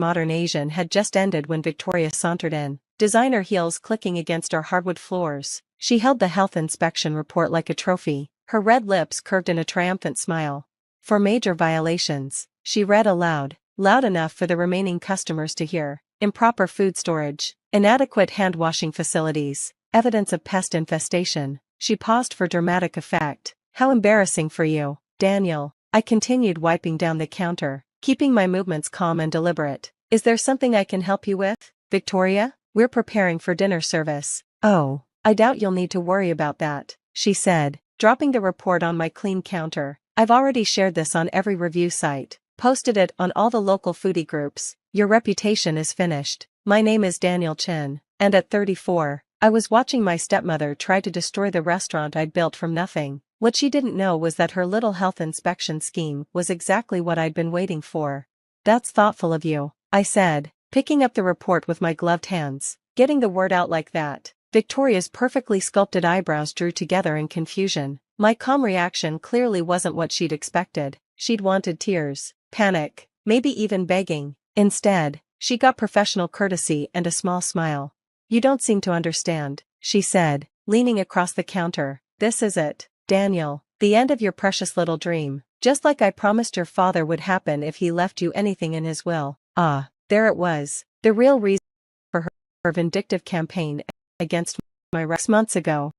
modern Asian had just ended when Victoria sauntered in, designer heels clicking against our hardwood floors. She held the health inspection report like a trophy, her red lips curved in a triumphant smile. For major violations, she read aloud, loud enough for the remaining customers to hear: improper food storage, inadequate hand-washing facilities, evidence of pest infestation. She paused for dramatic effect. How embarrassing for you, Daniel. I continued wiping down the counter, keeping my movements calm and deliberate. Is there something I can help you with, Victoria? We're preparing for dinner service. Oh, I doubt you'll need to worry about that, she said, dropping the report on my clean counter. I've already shared this on every review site, posted it on all the local foodie groups. Your reputation is finished. My name is Daniel Chin, and at 34, I was watching my stepmother try to destroy the restaurant I'd built from nothing. What she didn't know was that her little health inspection scheme was exactly what I'd been waiting for. That's thoughtful of you, I said, picking up the report with my gloved hands. Getting the word out like that. Victoria's perfectly sculpted eyebrows drew together in confusion. My calm reaction clearly wasn't what she'd expected. She'd wanted tears, panic, maybe even begging. Instead, she got professional courtesy and a small smile. You don't seem to understand, she said, leaning across the counter. This is it, Daniel, the end of your precious little dream, just like I promised your father would happen if he left you anything in his will. Ah, there it was, the real reason for her vindictive campaign against my rights months ago.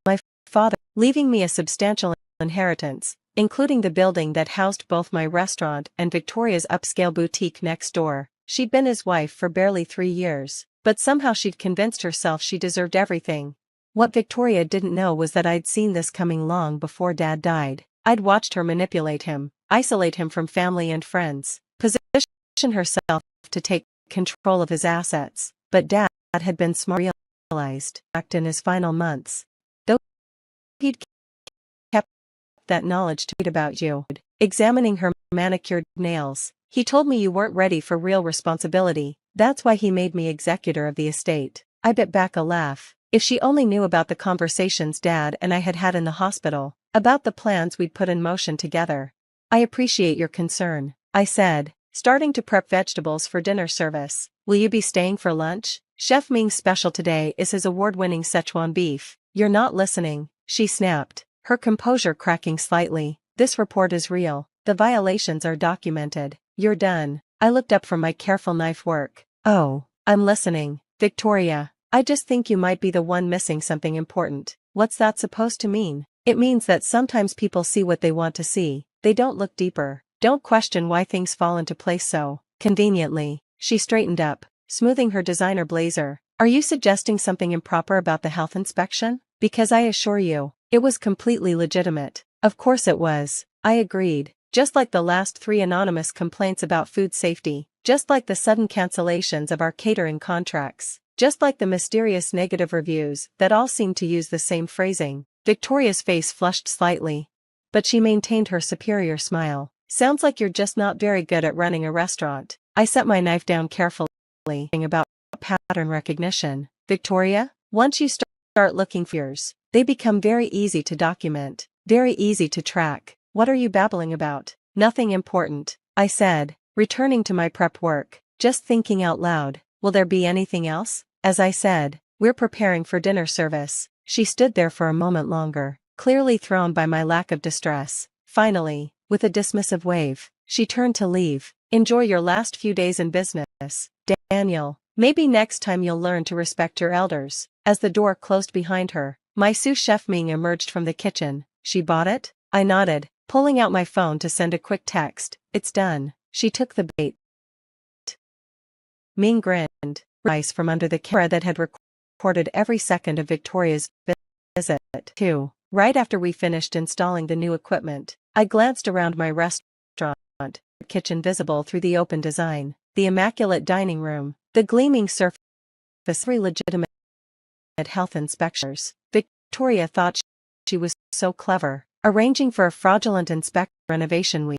My father, leaving me a substantial inheritance, including the building that housed both my restaurant and Victoria's upscale boutique next door. She'd been his wife for barely 3 years, but somehow she'd convinced herself she deserved everything. What Victoria didn't know was that I'd seen this coming long before Dad died. I'd watched her manipulate him, isolate him from family and friends, position herself to take control of his assets. But Dad had been smart, realized act in his final months. Though he'd kept that knowledge to read about you. Examining her manicured nails, he told me you weren't ready for real responsibility. That's why he made me executor of the estate. I bit back a laugh. If she only knew about the conversations Dad and I had had in the hospital, about the plans we'd put in motion together. I appreciate your concern, I said, starting to prep vegetables for dinner service. Will you be staying for lunch? Chef Ming's special today is his award-winning Szechuan beef. You're not listening, she snapped, her composure cracking slightly. This report is real. The violations are documented. You're done. I looked up from my careful knife work. Oh, I'm listening, Victoria. I just think you might be the one missing something important. What's that supposed to mean? It means that sometimes people see what they want to see. They don't look deeper. Don't question why things fall into place so conveniently. She straightened up, smoothing her designer blazer. Are you suggesting something improper about the health inspection? Because I assure you, it was completely legitimate. Of course it was, I agreed. Just like the last 3 anonymous complaints about food safety. Just like the sudden cancellations of our catering contracts. Just like the mysterious negative reviews that all seemed to use the same phrasing. Victoria's face flushed slightly. But she maintained her superior smile. Sounds like you're just not very good at running a restaurant. I set my knife down carefully. About pattern recognition. Victoria, once you start looking for yours, they become very easy to document. Very easy to track. What are you babbling about? Nothing important, I said, returning to my prep work. Just thinking out loud. Will there be anything else? As I said, we're preparing for dinner service. She stood there for a moment longer, clearly thrown by my lack of distress. Finally, with a dismissive wave, she turned to leave. Enjoy your last few days in business, Daniel. Maybe next time you'll learn to respect your elders. As the door closed behind her, my sous chef Ming emerged from the kitchen. She bought it? I nodded, pulling out my phone to send a quick text. It's done. She took the bait. Ming grinned, rice from under the camera that had recorded every second of Victoria's visit. 2. Right after we finished installing the new equipment, I glanced around my restaurant, kitchen visible through the open design, the immaculate dining room, the gleaming surface, 3 legitimate health inspectors. Victoria thought she was so clever, arranging for a fraudulent inspection renovation week.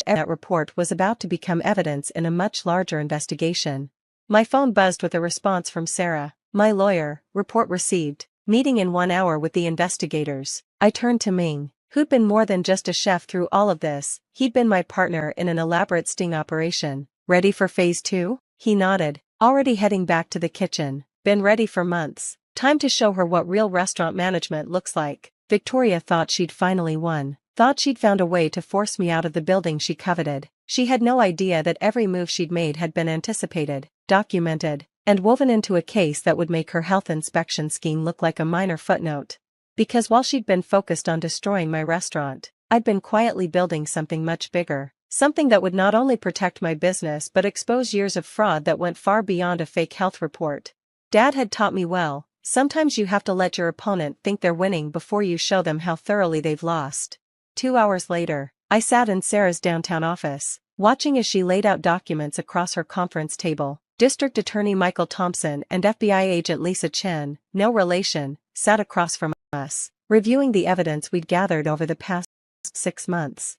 That report was about to become evidence in a much larger investigation. My phone buzzed with a response from Sarah, my lawyer. Report received. Meeting in 1 hour with the investigators. I turned to Ming. who'd been more than just a chef through all of this. He'd been my partner in an elaborate sting operation. Ready for phase 2? He nodded, already heading back to the kitchen. Been ready for months. Time to show her what real restaurant management looks like. Victoria thought she'd finally won. Thought she'd found a way to force me out of the building she coveted. She had no idea that every move she'd made had been anticipated, documented, and woven into a case that would make her health inspection scheme look like a minor footnote. Because while she'd been focused on destroying my restaurant, I'd been quietly building something much bigger. Something that would not only protect my business but expose years of fraud that went far beyond a fake health report. Dad had taught me well, sometimes you have to let your opponent think they're winning before you show them how thoroughly they've lost. 2 hours later, I sat in Sarah's downtown office, watching as she laid out documents across her conference table. District Attorney Michael Thompson and FBI Agent Lisa Chen, no relation, sat across from us, reviewing the evidence we'd gathered over the past 6 months.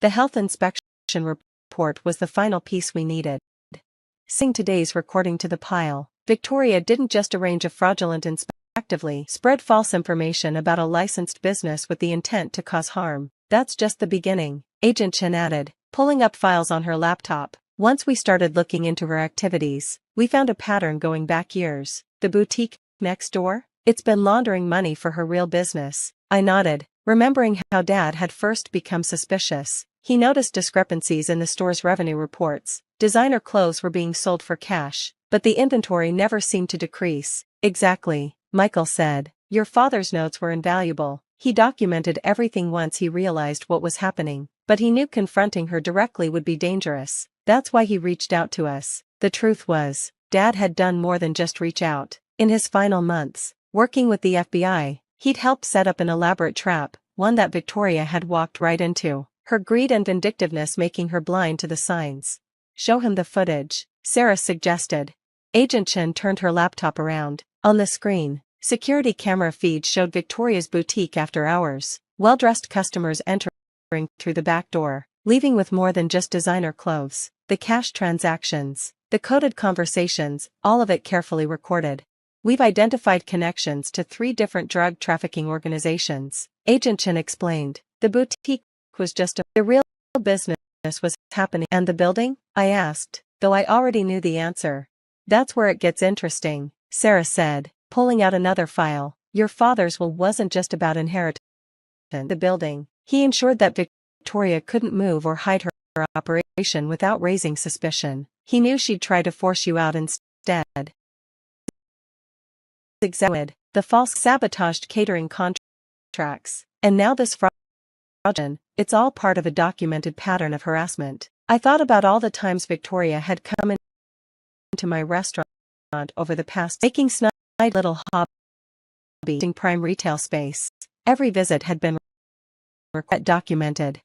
The health inspection report was the final piece we needed. Sing today's recording to the pile. Victoria didn't just arrange a fraudulent inspection, actively spread false information about a licensed business with the intent to cause harm. That's just the beginning, Agent Chen added, pulling up files on her laptop. Once we started looking into her activities, we found a pattern going back years. The boutique next door? It's been laundering money for her real business. I nodded, remembering how Dad had first become suspicious. He noticed discrepancies in the store's revenue reports. Designer clothes were being sold for cash, but the inventory never seemed to decrease. Exactly, Michael said. Your father's notes were invaluable. He documented everything once he realized what was happening, but he knew confronting her directly would be dangerous. That's why he reached out to us. The truth was, Dad had done more than just reach out. In his final months, working with the FBI, he'd helped set up an elaborate trap, one that Victoria had walked right into, her greed and vindictiveness making her blind to the signs. Show him the footage, Sarah suggested. Agent Chen turned her laptop around. On the screen, security camera feeds showed Victoria's boutique after hours, well-dressed customers entering through the back door, leaving with more than just designer clothes. The cash transactions, the coded conversations, all of it carefully recorded. We've identified connections to 3 different drug trafficking organizations, Agent Chen explained. The boutique was just the real business was happening. And the building? I asked, though I already knew the answer. That's where it gets interesting, Sarah said, pulling out another file. Your father's will wasn't just about inheritance. The building. He ensured that Victoria couldn't move or hide her operation without raising suspicion. He knew she'd try to force you out instead. The false sabotaged catering contracts, and now this fraud. It's all part of a documented pattern of harassment. I thought about all the times Victoria had come into my restaurant over the past, making snide little hobby in prime retail space. Every visit had been documented.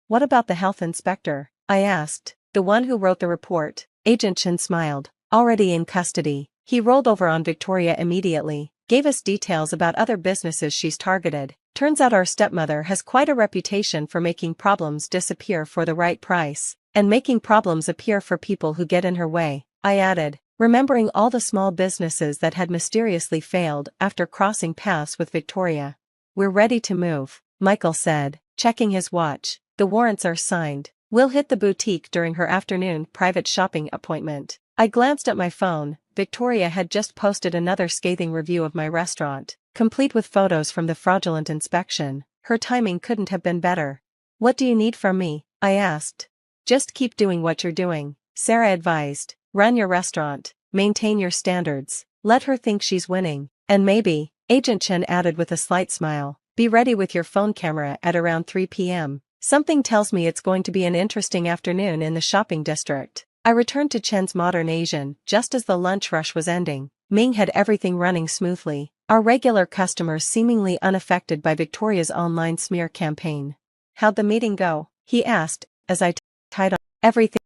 What about the health inspector? I asked. The one who wrote the report. Agent Chen smiled. Already in custody. He rolled over on Victoria immediately, gave us details about other businesses she's targeted. Turns out our stepmother has quite a reputation for making problems disappear for the right price, and making problems appear for people who get in her way, I added, remembering all the small businesses that had mysteriously failed after crossing paths with Victoria. We're ready to move, Michael said, checking his watch. The warrants are signed. We'll hit the boutique during her afternoon private shopping appointment. I glanced at my phone. Victoria had just posted another scathing review of my restaurant, complete with photos from the fraudulent inspection. Her timing couldn't have been better. What do you need from me? I asked. Just keep doing what you're doing, Sarah advised. Run your restaurant, maintain your standards, let her think she's winning, and maybe, Agent Chen added with a slight smile, be ready with your phone camera at around 3 p.m. Something tells me it's going to be an interesting afternoon in the shopping district. I returned to Chen's Modern Asian just as the lunch rush was ending. Ming had everything running smoothly, our regular customers seemingly unaffected by Victoria's online smear campaign. How'd the meeting go? He asked, as I tied on. Everything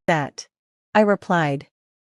set, I replied.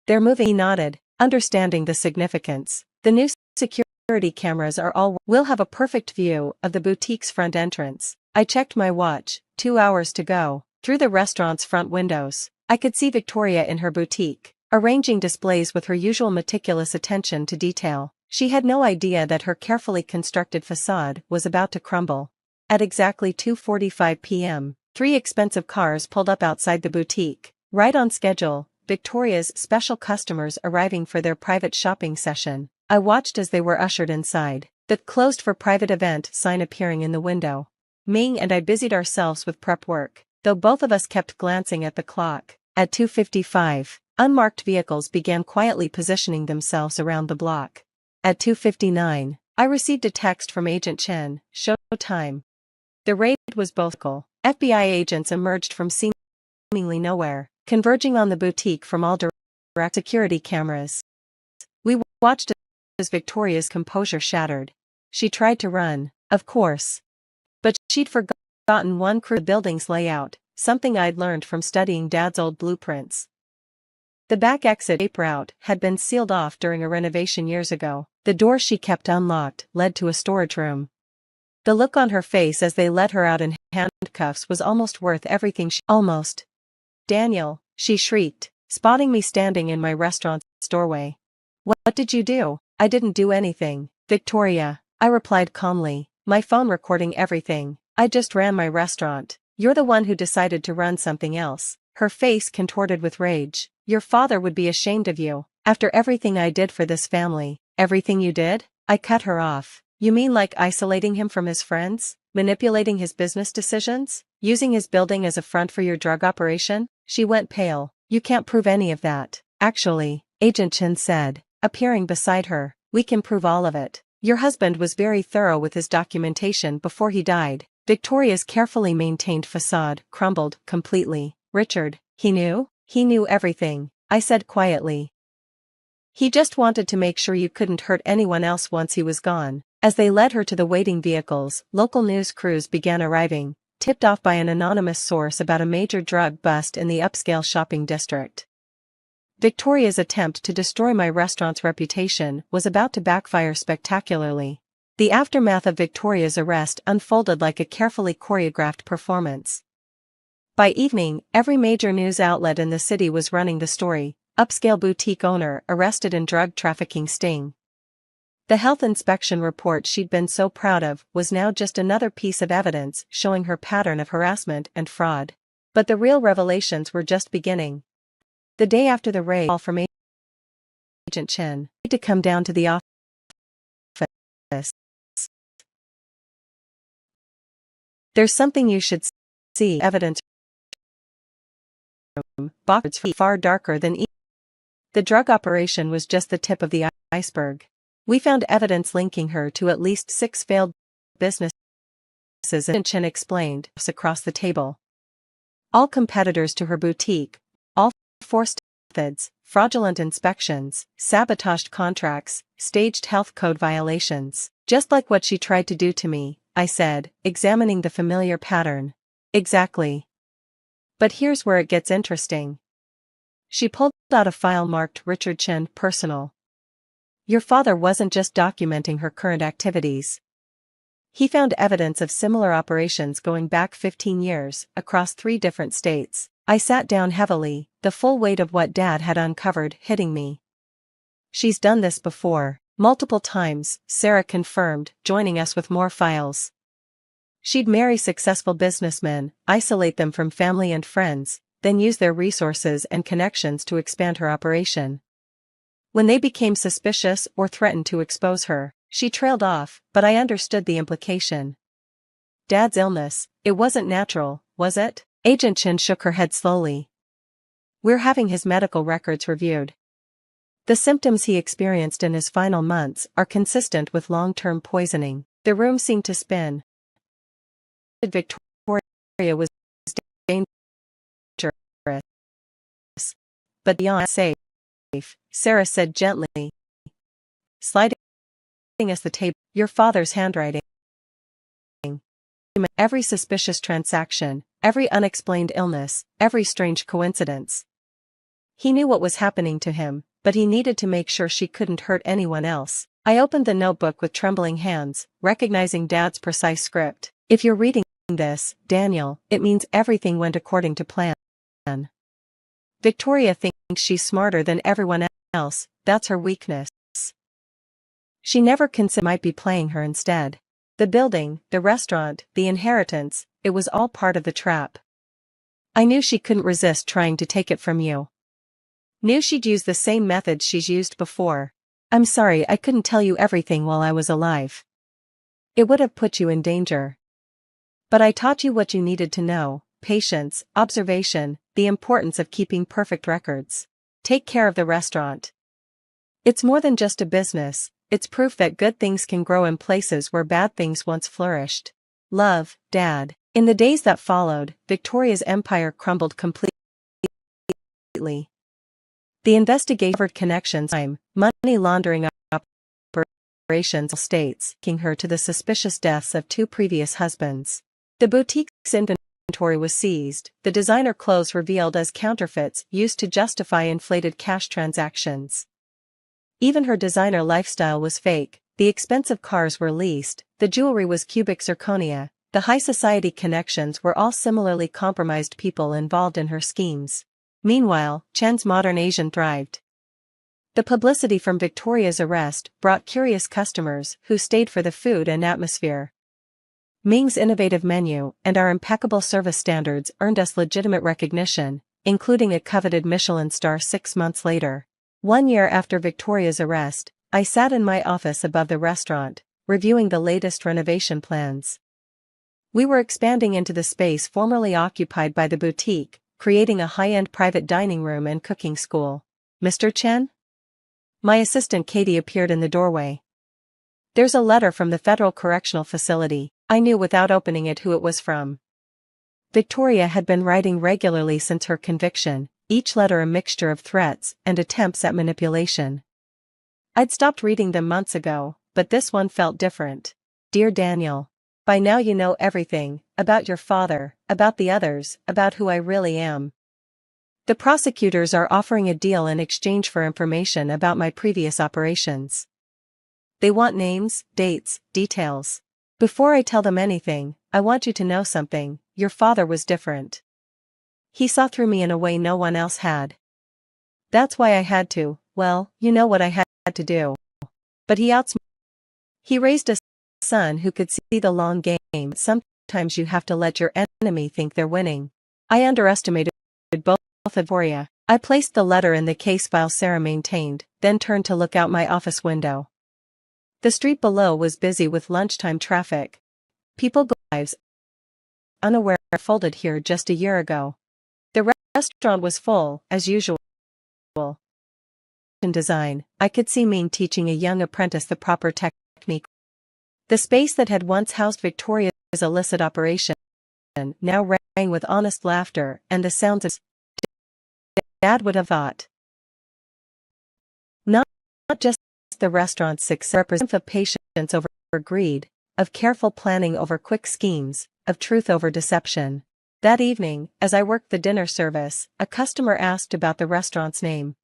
They're moving. He nodded, understanding the significance. The new security cameras are all. We'll have a perfect view of the boutique's front entrance. I checked my watch, 2 hours to go. Through the restaurant's front windows, I could see Victoria in her boutique, arranging displays with her usual meticulous attention to detail. She had no idea that her carefully constructed facade was about to crumble. At exactly 2:45 p.m., 3 expensive cars pulled up outside the boutique, right on schedule, Victoria's special customers arriving for their private shopping session. I watched as they were ushered inside, the "closed for private event" sign appearing in the window. Ming and I busied ourselves with prep work, though both of us kept glancing at the clock. At 2:55, unmarked vehicles began quietly positioning themselves around the block. At 2:59, I received a text from Agent Chen, "Show time." The raid was both cool. FBI agents emerged from seemingly nowhere, converging on the boutique from all direct security cameras. We watched as Victoria's composure shattered. She tried to run, of course. But she'd forgotten one crucial building's layout, something I'd learned from studying Dad's old blueprints. The back exit route had been sealed off during a renovation years ago. The door she kept unlocked led to a storage room. The look on her face as they let her out in handcuffs was almost worth everything almost. "Daniel," she shrieked, spotting me standing in my restaurant's doorway. What did you do?" "I didn't do anything, Victoria," I replied calmly, my phone recording everything. "I just ran my restaurant. You're the one who decided to run something else." Her face contorted with rage. "Your father would be ashamed of you. After everything I did for this family." "Everything you did?" I cut her off. "You mean like isolating him from his friends? Manipulating his business decisions? Using his building as a front for your drug operation?" She went pale. "You can't prove any of that." "Actually," Agent Chen said, appearing beside her, "we can prove all of it. Your husband was very thorough with his documentation before he died." Victoria's carefully maintained facade crumbled completely. "Richard, he knew?" "He knew everything," I said quietly. "He just wanted to make sure you couldn't hurt anyone else once he was gone." As they led her to the waiting vehicles, local news crews began arriving, tipped off by an anonymous source about a major drug bust in the upscale shopping district. Victoria's attempt to destroy my restaurant's reputation was about to backfire spectacularly. The aftermath of Victoria's arrest unfolded like a carefully choreographed performance. By evening, every major news outlet in the city was running the story: upscale boutique owner arrested in drug trafficking sting. The health inspection report she'd been so proud of was now just another piece of evidence showing her pattern of harassment and fraud. But the real revelations were just beginning. The day after the raid, call from Agent Chen to come down to the office. "There's something you should see." Evidence room, boxes far darker than the drug operation was just the tip of the iceberg. We found evidence linking her to at least 6 failed businesses, Chen explained, across the table. All competitors to her boutique, all forced methods, fraudulent inspections, sabotaged contracts, staged health code violations. "Just like what she tried to do to me," I said, examining the familiar pattern. "Exactly. But here's where it gets interesting." She pulled out a file marked Richard Chen Personal. "Your father wasn't just documenting her current activities. He found evidence of similar operations going back 15 years, across 3 different states." I sat down heavily, the full weight of what Dad had uncovered hitting me. "She's done this before, multiple times," Sarah confirmed, joining us with more files. "She'd marry successful businessmen, isolate them from family and friends, then use their resources and connections to expand her operation. When they became suspicious or threatened to expose her, she trailed off, but I understood the implication. Dad's illness, it wasn't natural, was it?" Agent Chen shook her head slowly. "We're having his medical records reviewed. The symptoms he experienced in his final months are consistent with long-term poisoning." The room seemed to spin. Victoria was dangerous, but beyond safe, Sarah said gently, sliding us the table. "Your father's handwriting. Every suspicious transaction, every unexplained illness, every strange coincidence. He knew what was happening to him, but he needed to make sure she couldn't hurt anyone else." I opened the notebook with trembling hands, recognizing Dad's precise script. "If you're reading this, Daniel, it means everything went according to plan. Victoria thinks she's smarter than everyone else, that's her weakness. She never considered might be playing her instead. The building, the restaurant, the inheritance, it was all part of the trap. I knew she couldn't resist trying to take it from you. Knew she'd use the same methods she's used before. I'm sorry I couldn't tell you everything while I was alive. It would have put you in danger. But I taught you what you needed to know: patience, observation, the importance of keeping perfect records. Take care of the restaurant. It's more than just a business, it's proof that good things can grow in places where bad things once flourished. Love, Dad. In the days that followed, Victoria's empire crumbled completely. The investigation covered connections, money laundering operations, states, linking her to the suspicious deaths of 2 previous husbands. The boutique's inventory was seized, the designer clothes revealed as counterfeits used to justify inflated cash transactions. Even her designer lifestyle was fake, the expensive cars were leased, the jewelry was cubic zirconia, the high society connections were all similarly compromised people involved in her schemes. Meanwhile, Chen's modern Asian thrived. The publicity from Victoria's arrest brought curious customers who stayed for the food and atmosphere. Ming's innovative menu and our impeccable service standards earned us legitimate recognition, including a coveted Michelin star 6 months later. 1 year after Victoria's arrest, I sat in my office above the restaurant, reviewing the latest renovation plans. We were expanding into the space formerly occupied by the boutique, creating a high-end private dining room and cooking school. Mr. Chen? My assistant Katie appeared in the doorway. There's a letter from the Federal Correctional Facility. I knew without opening it who it was from. Victoria had been writing regularly since her conviction, each letter a mixture of threats and attempts at manipulation. I'd stopped reading them months ago, but this one felt different. Dear Daniel. By now you know everything, about your father, about the others, about who I really am. The prosecutors are offering a deal in exchange for information about my previous operations. They want names, dates, details. Before I tell them anything, I want you to know something: your father was different. He saw through me in a way no one else had. That's why I had to, well, you know what I had to do. But he outsmarted. He raised a son who could see the long game. Sometimes you have to let your enemy think they're winning. I underestimated both Victoria. I placed the letter in the case file Sarah maintained, then turned to look out my office window. The street below was busy with lunchtime traffic. People go lives unaware folded here just a year ago. The restaurant was full, as usual. In design, I could see Ming teaching a young apprentice the proper technique. The space that had once housed Victoria's illicit operation now rang with honest laughter and the sounds of Dad would have thought. Not just the restaurant's success represents of patience over greed, of careful planning over quick schemes, of truth over deception. That evening, as I worked the dinner service, a customer asked about the restaurant's name.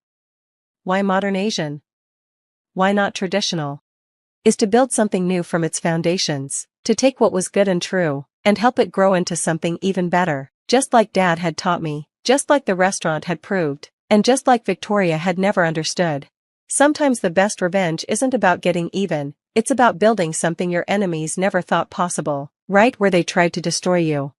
Why modern Asian? Why not traditional? Is to build something new from its foundations, to take what was good and true, and help it grow into something even better, just like Dad had taught me, just like the restaurant had proved, and just like Victoria had never understood. Sometimes the best revenge isn't about getting even, it's about building something your enemies never thought possible, right where they tried to destroy you.